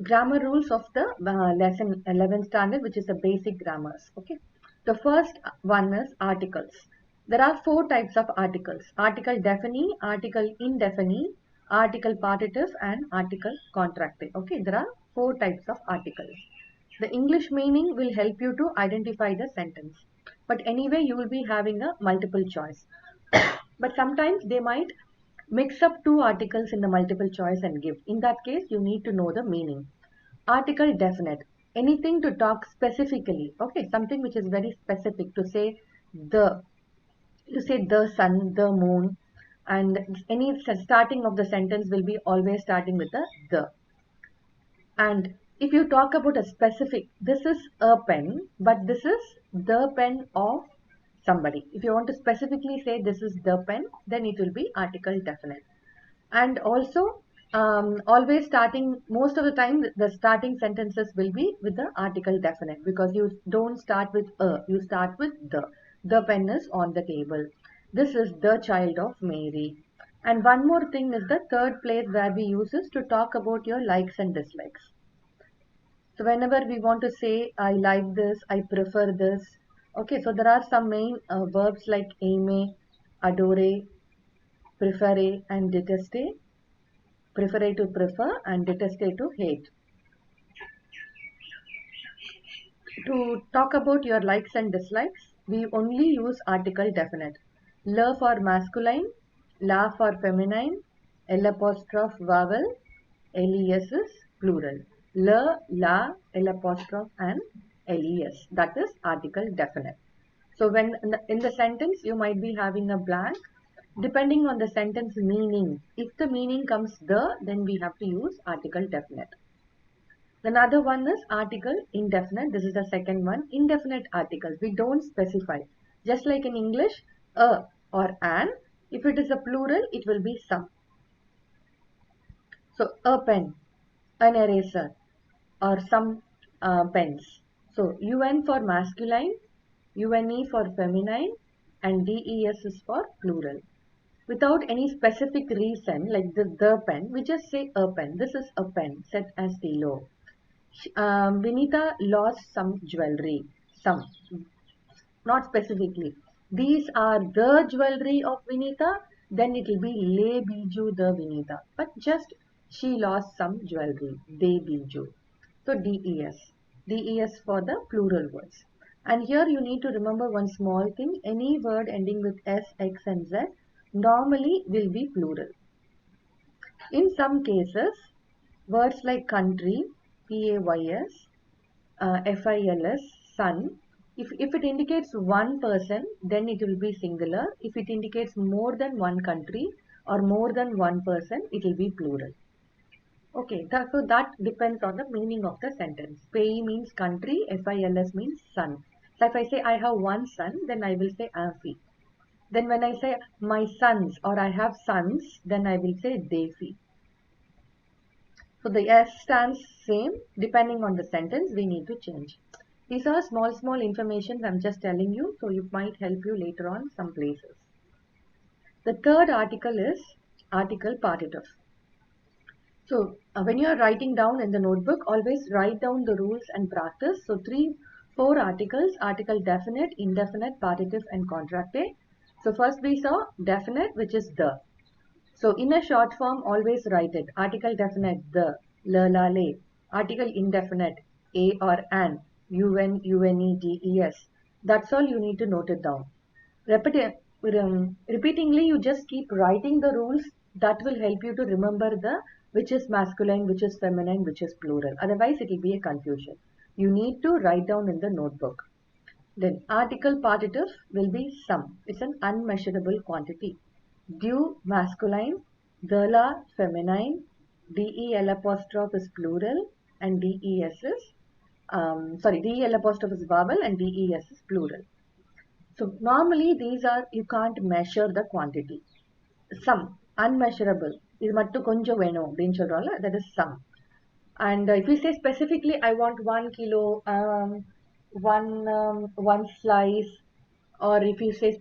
grammar rules of the lesson 11 standard, which is the basic grammars. Okay. The first one is articles. There are four types of articles: article definite, article indefinite, article partitive, and article contractive. Okay, there are four types of articles. The English meaning will help you to identify the sentence. But anyway, you will be having a multiple choice. But sometimes they might mix up two articles in the multiple choice and give. In that case, you need to know the meaning. Article definite. Anything to talk specifically. Okay, something which is very specific to say the. You say the sun, the moon, and any starting of the sentence will be always starting with the. And if you talk about a specific, this is a pen, but this is the pen of somebody. If you want to specifically say this is the pen, then it will be article definite. And also, always starting, most of the time, the starting sentences will be with the article definite, because you don't start with a, you start with the. The pen is on the table. This is the child of Mary. And one more thing is the third place where we use is to talk about your likes and dislikes. So whenever we want to say, I like this, I prefer this. Okay, so there are some main verbs like aime, adore, prefere, and deteste. Prefere to prefer and deteste to hate. To talk about your likes and dislikes, we only use article definite. La for masculine, la for feminine, L apostrophe vowel, les is plural. La, la, L apostrophe and les. That is article definite. So when in the sentence you might be having a blank. Depending on the sentence meaning, if the meaning comes the, then we have to use article definite. Another one is article indefinite. This is the second one. Indefinite articles. We don't specify. Just like in English, a or an. If it is a plural, it will be some. So, a pen, an eraser, or some pens. So, un for masculine, une for feminine, and des is for plural. Without any specific reason, like the pen, we just say a pen. This is a pen, set as below. Vinita lost some jewelry. Some, not specifically. These are the jewelry of Vinita, then it will be le bijou de Vinita. But just she lost some jewelry, de bijou. So des. Des for the plural words. And here you need to remember one small thing. Any word ending with S, X and Z normally will be plural. In some cases, words like country, P-A-Y-S, F-I-L-S, sun, if it indicates one person, then it will be singular. If it indicates more than one country or more than one person, it will be plural. Okay, so that depends on the meaning of the sentence. Pei means country, F-I-L-S means sun. So if I say I have one son, then I will say Afi. Then when I say my sons or I have sons, then I will say Defi. So the S stands same. Depending on the sentence, we need to change. These are small information I'm just telling you, so it might help you later on some places. The third article is article partitive. So when you are writing down in the notebook, always write down the rules and practice. So 4 articles: article definite, indefinite, partitive and contractive. So first we saw definite, which is the. So in a short form, always write it. Article definite, the, la, le. Article indefinite, a or an, un, une, des. That's all you need to note it down. Repeatingly, you just keep writing the rules. That will help you to remember which is masculine, which is feminine, which is plural. Otherwise, it will be a confusion. You need to write down in the notebook. Then article partitive will be some. It's an unmeasurable quantity. Due masculine, dela feminine, del apostrophe is plural, and des is del apostrophe is vowel and des is plural. So normally these are, you can't measure the quantity. Some, unmeasurable. இது மட்டும் கொஞ்சம் வேணும் அப்படின்னு சொல்றோம்ல, that is some. And if we say specifically, I want 1 kilo, one slice, or if you say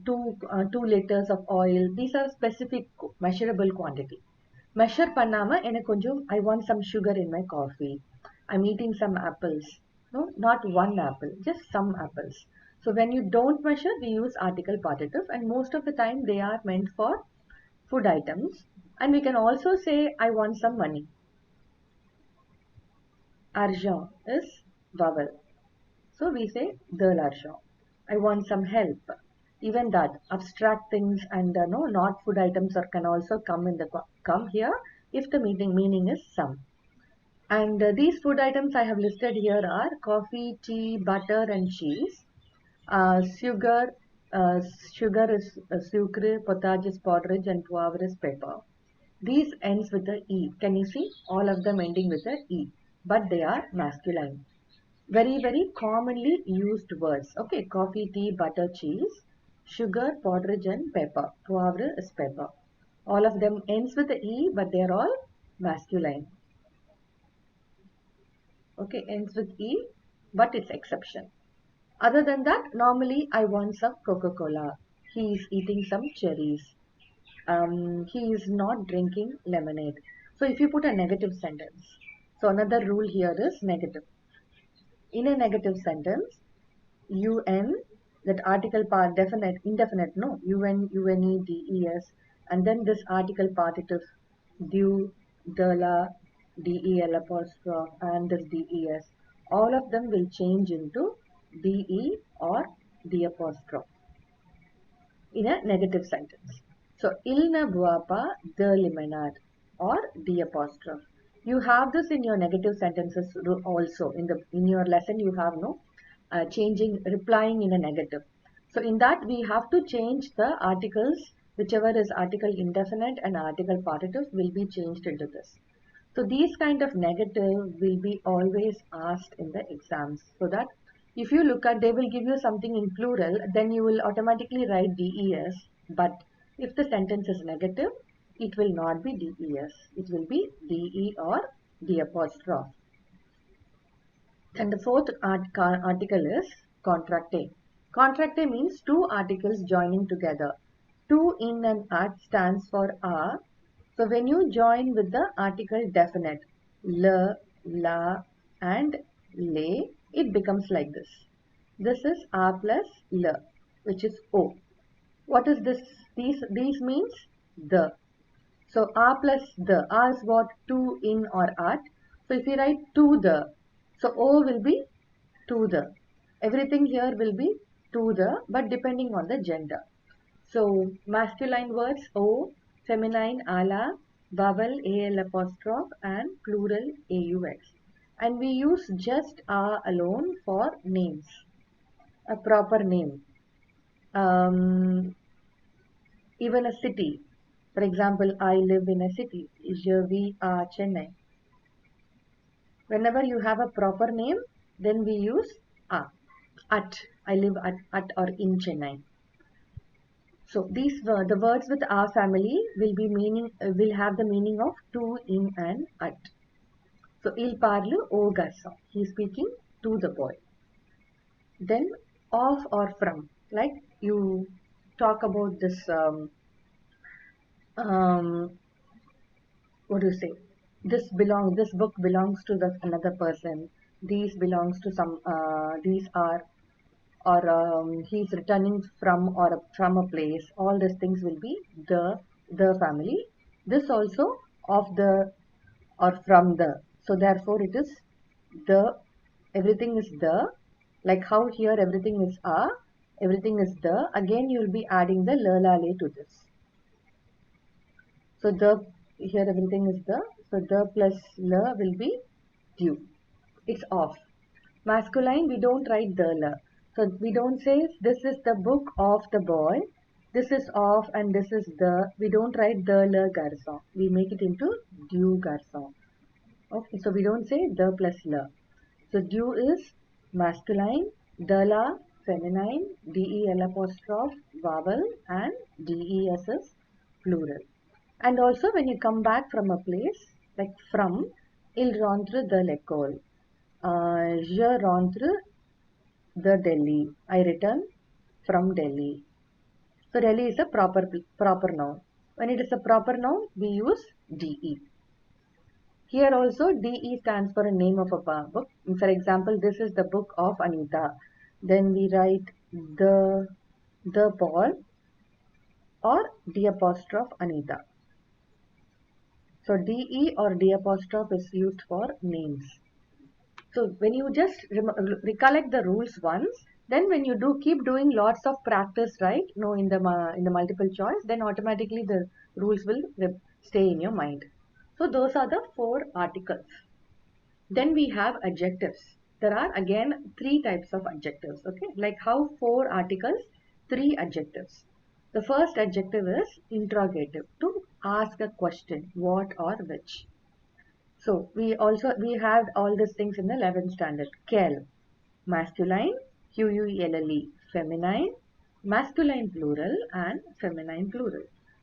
2 liters of oil, these are specific measurable quantity. measure பண்ணாம எனக்கு கொஞ்சம் I want some sugar in my coffee. I'm eating some apples. No, not one apple, just some apples. So when you don't measure, we use article partitive, and most of the time they are meant for food items. And we can also say I want some money. Argent is vowel. So we say de l'argent. I want some help. Even that abstract things and no not food items or can also come in the come here if the meaning is some. And these food items I have listed here are coffee, tea, butter, and cheese. Sugar, uh, sugar is sucre, potage is porridge, and poivre is pepper. These ends with the e. Can you see all of them ending with the e? But they are masculine. Very, very commonly used words. Okay, coffee, tea, butter, cheese, sugar, porridge, and pepper. Poivre is pepper. All of them ends with the e, but they are all masculine. Okay, ends with e, but it's exception. Other than that, normally I want some Coca-Cola. He is eating some cherries. He is not drinking lemonade. So if you put a negative sentence, so another rule here is negative. In a negative sentence, un, that article part definite indefinite, no, un, une, des, and then this article partitive du, de la, del apostrophe, and this des, all of them will change into de or the apostrophe in a negative sentence. So il ne boit pas de limonade or the apostrophe. You have this in your negative sentences also. In your lesson you have no changing replying in a negative. So in that we have to change the articles, whichever is article indefinite and article partitive will be changed into this. So these kind of negative will be always asked in the exams, so that if you look at, they will give you something in plural, then you will automatically write des, but if the sentence is negative, it will not be des, it will be de or the apostrophe. And the fourth article is contracte. Contracte means two articles joining together. To, in, and at stands for a. So when you join with the article definite, le, la, and le, it becomes like this. This is a plus le, which is o. What is this? These means the. So a plus the. A is what? To, in, or at. So if you write to the, so o will be to the. Everything here will be to the, but depending on the gender. So masculine words o, feminine ala, vowel al apostrophe, and plural aux. And we use just a alone for names, a proper name. Even a city. For example, I live in a city. Je vis à Chennai. Whenever you have a proper name, then we use a. At. I live at or in Chennai. So these the words with our family will have the meaning of to, in, and at. So il parle au garçon. He is speaking to the boy. Then of or from, like you talk about this. What do you say? This book belongs to another person. These belongs to some. These are, or he's returning from a place. All these things will be the family. This also of the or from the. So therefore it is the. Everything is the. Like how here everything is a. Everything is the. Again you will be adding the la la le to this. So the here everything is the. So the plus la will be due. It's off. Masculine, we don't write the la. So we don't say this is the book of the boy, this is of, and this is the. We don't write the le garçon. We make it into du garçon. Okay, so we don't say the plus la. So du is masculine, the la feminine, del apostrophe vowel, and des is plural. And also when you come back from a place, like from, il rentre de l'école. Je rentre the Delhi. I return from Delhi. So Delhi is a proper noun. When it is a proper noun, we use DE. Here also DE stands for a name of a book. For example, this is the book of Anita. Then we write the Paul or D apostrophe Anita. So DE or D apostrophe is used for names. So when you just recollect the rules once, then when you keep doing lots of practice, right? No, in the multiple choice, then automatically the rules will stay in your mind. So those are the four articles. Then we have adjectives. There are again three types of adjectives. Okay, like how four articles, three adjectives. The first adjective is interrogative, to ask a question, what or which. So we had all these things in the 11th standard. Kel, masculine, Quelle, feminine, masculine plural and feminine plural.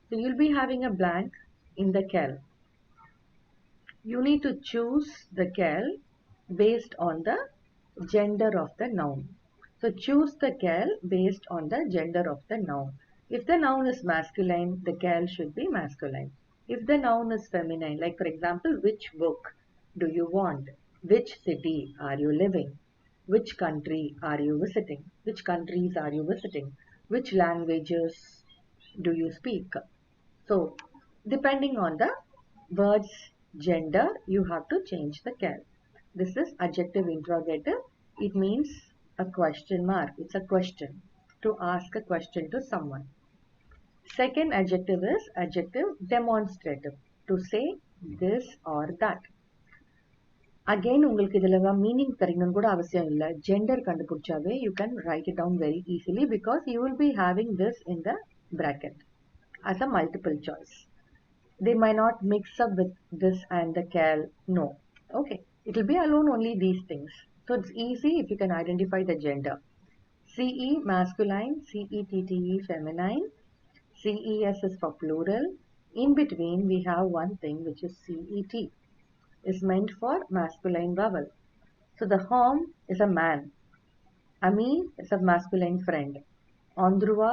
So you'll be having a blank in the Kel. You need to choose the Kel based on the gender of the noun. So choose the Kel based on the gender of the noun. If the noun is masculine, the Kel should be masculine. If the noun is feminine, like for example, which book do you want? Which city are you living? Which country are you visiting? Which countries are you visiting? Which languages do you speak? So, depending on the word's gender, you have to change the cal. This is adjective interrogative. It means a question mark. It's a question, to ask a question to someone. Second adjective is adjective demonstrative, to say this or that. Again, உங்களுக்கு இதில் meaning தெரியணும்னு கூட அவசியம் இல்லை. Gender கண்டுபிடிச்சாவே you can write it down very easily because you will be having this in the bracket as a multiple choice. They might not mix up with this and the cal. No. Okay. It will be alone only these things. So it's easy if you can identify the gender. CE masculine, CETTE feminine, CES is for plural. In between we have one thing which is CET, is meant for masculine vowel. So the home is a man. Ami is a masculine friend. Andruva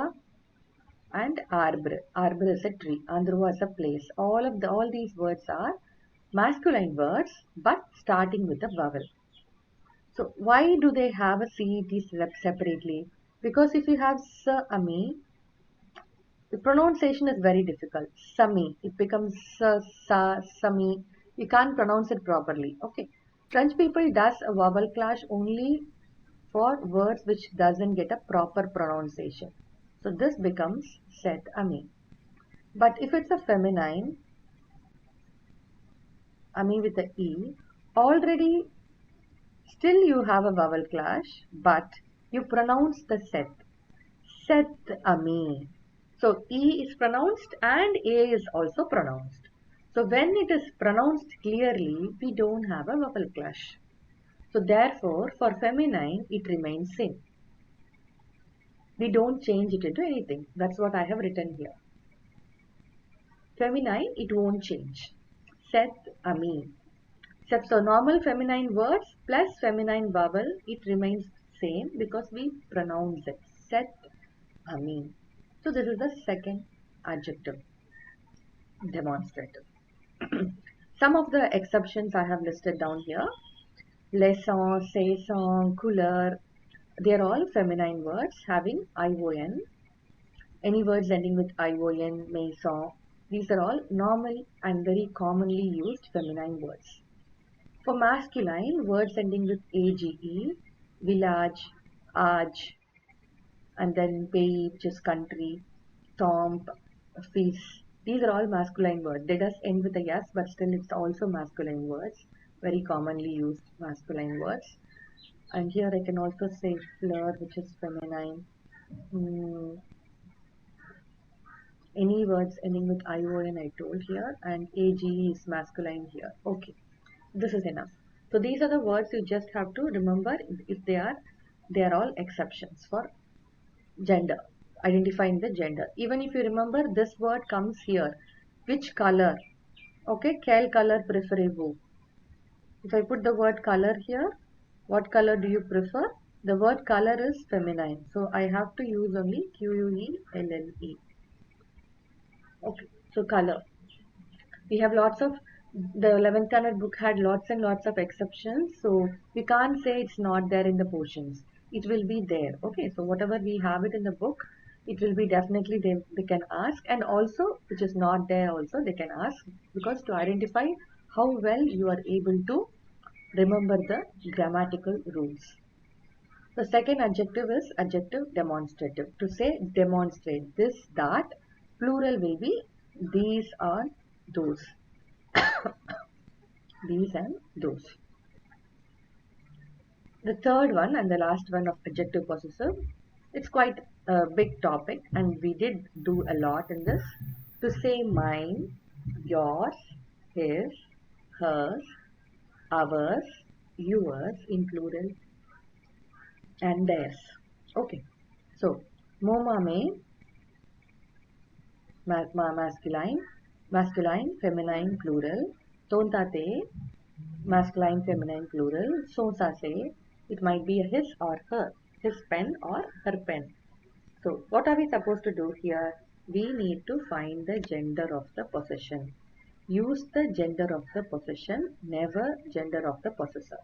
and arbor. Arbor is a tree. Andruva is a place. All these words are masculine words, but starting with a vowel. So why do they have a CET separately? Because if you have Ami, the pronunciation is very difficult. Sami, it becomes Sami. You can't pronounce it properly. Okay. French people does a vowel clash only for words which doesn't get a proper pronunciation. So this becomes set Ami. But if it's a feminine, Ami with a E, already still you have a vowel clash, but you pronounce the set. Set Ami. So E is pronounced and A is also pronounced. So when it is pronounced clearly, we don't have a vowel clash. So therefore, for feminine, it remains same. We don't change it into anything. That's what I have written here. Feminine, it won't change. Set Ami. So normal feminine words plus feminine vowel, it remains same because we pronounce it. Set Ami. So this is the second adjective, demonstrative. Some of the exceptions I have listed down here. Laissant, saison, couleur, they are all feminine words having ION. Any words ending with ION, maison, these are all normal and very commonly used feminine words. For masculine, words ending with AGE, village, aj, and then pays, which is country, tomb, fils. These are all masculine words. They does end with a s, but still it's also masculine words. Very commonly used masculine words. And here I can also say fleur, which is feminine. Any words ending with ION I told here, and AGE is masculine here. Okay, this is enough. So these are the words you just have to remember if they are all exceptions for gender, identifying the gender. Even if you remember this word comes here, which color? Okay, quel color préférez-vous? If I put the word color here, what color do you prefer? The word color is feminine, so I have to use only QUELLE. Okay, So color. We have lots of, the 11th standard book had lots and lots of exceptions. So we can't say it's not there in the portions. It will be there. Okay. So whatever we have it in the book, it will be definitely they can ask, and also which is not there also they can ask, because to identify how well you are able to remember the grammatical rules. The second adjective is adjective demonstrative. To say demonstrate this, that, plural will be these are those. These and those. The third one and the last one of adjective possessive, it's quite a big topic and we did do a lot in this. To say mine, yours, his, hers, ours, yours in plural, and theirs. Okay. So, momame, masculine, masculine, feminine, plural. Tontate, masculine, feminine, plural. Sonsase, it might be a his or her, his pen or her pen. So, what are we supposed to do here? We need to find the gender of the possession. Use the gender of the possession, never gender of the possessor.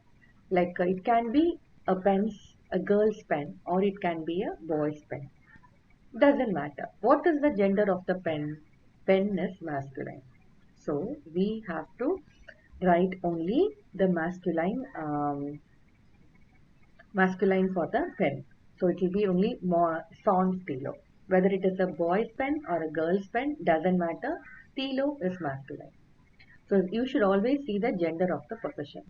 Like it can be a girl's pen, or it can be a boy's pen. Doesn't matter. What is the gender of the pen? Pen is masculine. So we have to write only the masculine for the pen. So it will be only more sans stilo. Whether it is a boy's pen or a girl's pen, doesn't matter. Stilo is masculine. So you should always see the gender of the possession.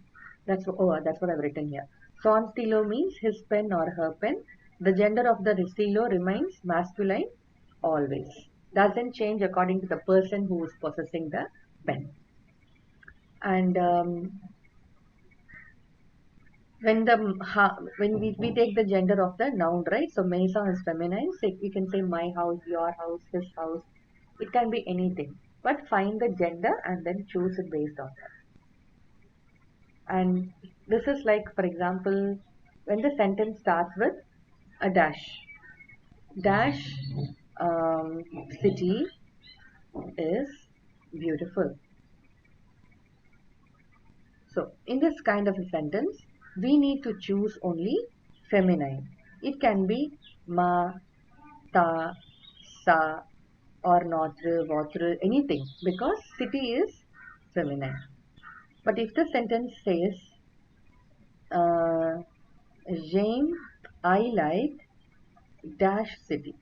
That's what I've written here. Son stilo means his pen or her pen. The gender of the stilo remains masculine always. Doesn't change according to the person who is possessing the pen. And when we take the gender of the noun, right? So maison is feminine. So we can say my house, your house, his house. It can be anything. But find the gender and then choose it based on that. And this is like, for example, when the sentence starts with a dash. Dash city is beautiful. So in this kind of a sentence, we need to choose only feminine. It can be ma, ta, sa, or notre, votre, anything, because city is feminine. But if the sentence says uh, Jane, I like dash city.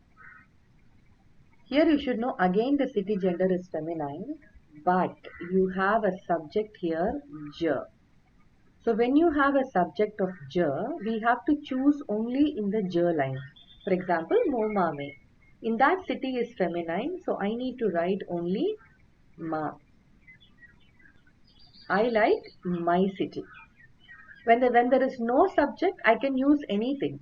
Here you should know again the city gender is feminine, but you have a subject here, je. So when you have a subject of je, we have to choose only in the je line. For example, momame. In that city is feminine, so I need to write only ma. I like my city. When there is no subject, I can use anything.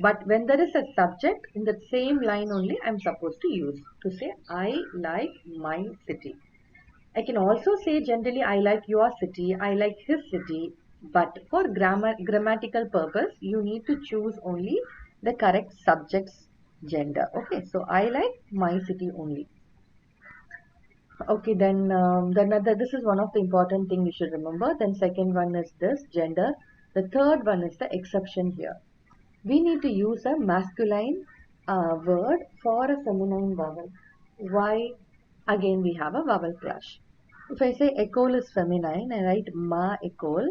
But when there is a subject, in the same line only I'm supposed to use to say I like my city. I can also say generally I like your city, I like his city, but for grammatical purpose, you need to choose only the correct subject's gender. Okay, so I like my city only. Okay, this is one of the important thing you should remember. Then second one is this gender. The third one is the exception here. We need to use a masculine word for a feminine vowel. Why? Again, we have a vowel clash. If I say ecole is feminine, I write ma ecole,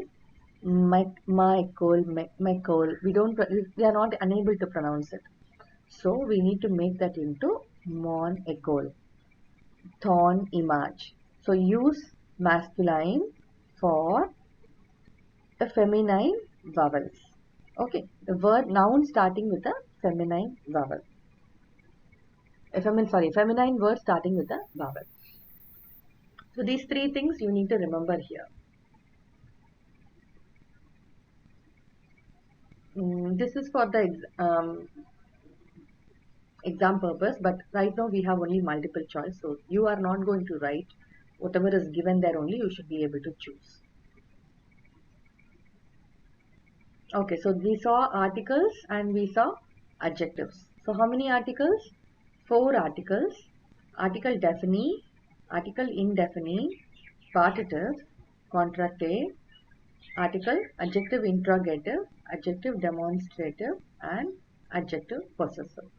ma ecole, mecole. We are not unable to pronounce it. So we need to make that into mon ecole, thorn image. So use masculine for the feminine vowels. Okay, the word noun starting with a feminine vowel. Feminine word starting with a vowel. So these three things you need to remember here. This is for the exam purpose, but right now we have only multiple choice. So you are not going to write whatever is given there only. You should be able to choose. Okay, so we saw articles and we saw adjectives. So how many articles? 4 articles article definite, article indefinite, partitive, contractive, article adjective interrogative, adjective demonstrative, and adjective possessive.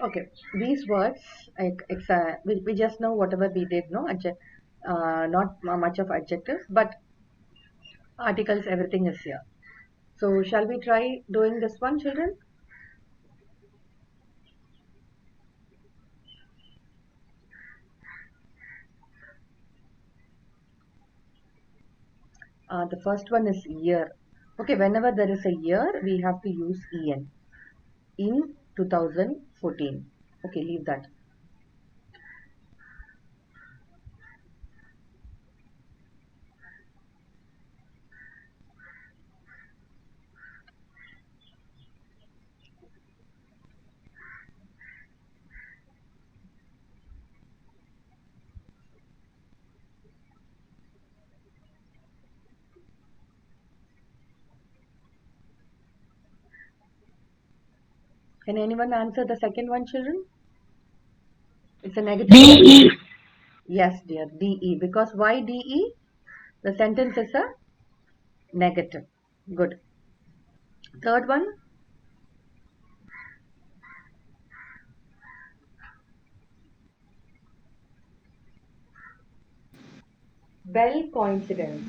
Okay, these words, we just know whatever we did, no? Not much of adjectives, but articles, everything is here. So, shall we try doing this one, children? The first one is year. Okay, whenever there is a year, we have to use en. In 2014. Okay, leave that. Can anyone answer the second one, children? It's a negative. DE. Yes, dear, DE. Because why DE? The sentence is a negative. Good. Third one, Bell coincidence.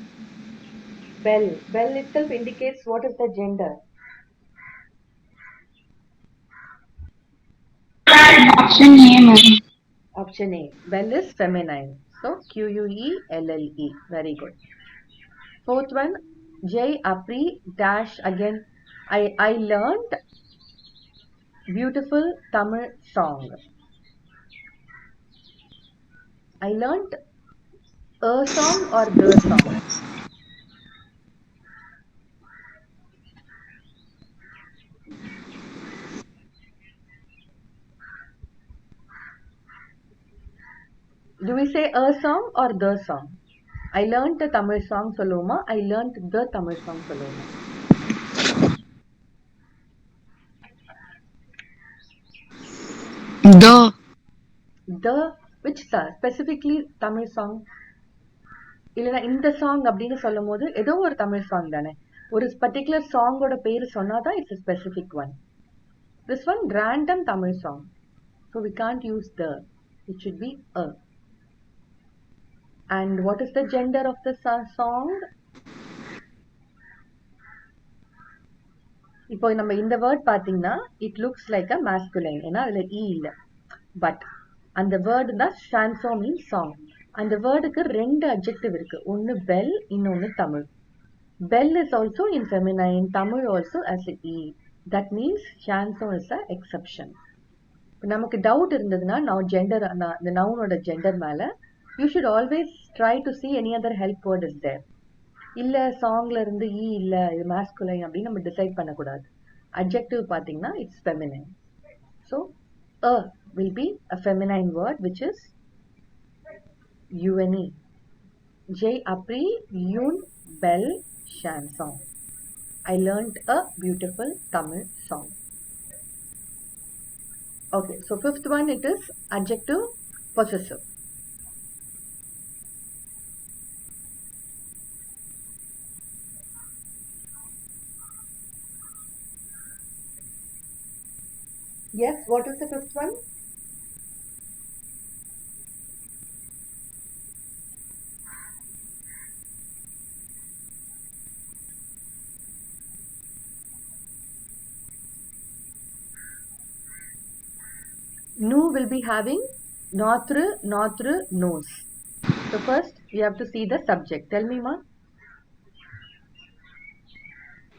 Bell. Bell itself indicates what is the gender. Option A, ma'am. Option A. Bell is feminine. So Quelle. Very good. Fourth one, J Apri dash again. I learned beautiful Tamil song. I learned a song or the song. Do we say a song or the song? I learned the Tamil song Soloma. I learned the Tamil song Soloma. The. The which specifically Tamil song இல்லைனா இந்த song அப்படின்னு சொல்லும் போது ஏதோ ஒரு Tamil song தானே ஒரு particular சாங்கோட பேரு சொன்னாதான் it's specific one this one random Tamil song so we can't use the it should be a and what is the gender of the song இப்போ நம்ம இந்த வேர்ட் பாத்தீங்கன்னா it looks like a masculine ஏன்னா அதுல இ இல்ல பட் அந்த word தான் ஷான்சோ means song அந்த வேர்டுக்கு ரெண்டு அட்ஜெக்டிவ் இருக்கு ஒன்னு பெல் இன்னொன்னு தமிழ் பெல் இஸ் ஆல்சோ இன் ஃபெமினைன் தமிழ் also as a e that means ஷான்சோ இஸ் அ எக்ஸெப்ஷன் நமக்கு டவுட் இருந்ததுன்னா நான் ஜெண்டர் இந்த நவுனோட ஜெண்டர் மேல you should always try to see any other help word is there இல்ல சாங்ல இருந்து ஈ இல்ல இது மாஸ்குலைன் அப்படின்னு நம்ம டிசைட் பண்ணக்கூடாது அட்ஜெக்டிவ் பாத்தீங்கன்னா it's feminine so a will be a feminine word which is une j apri yun bell chanson I learned a beautiful Tamil song. Okay, so fifth one it is adjective possessive. Yes, what is the fifth one? Nu will be having notre, nose. So first you have to see the subject. Tell me, ma.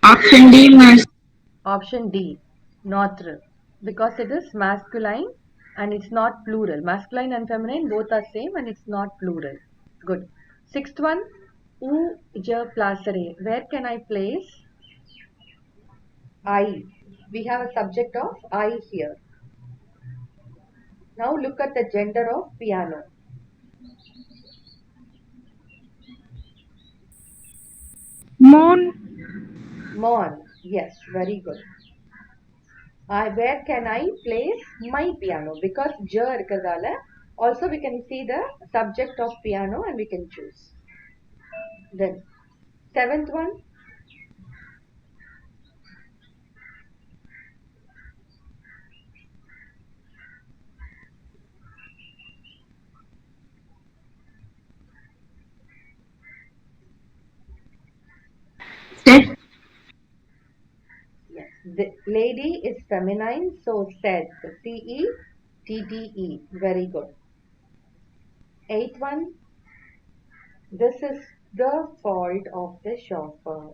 Option D, Miss. Option D, notre, because it is masculine and it's not plural. Masculine and feminine both are same and it's not plural. Good. Sixth one, où je placerai. Where can I place I? We have a subject of I here. Now look at the gender of piano. Moon. Mon. Yes, very good. Where can I place my piano? Because je irukadala. Also we can see the subject of piano and we can choose. Then seventh one, Steph. yes, the lady is feminine, so said. Cette. Very good. Eighth one, this is the fault of the chauffeur.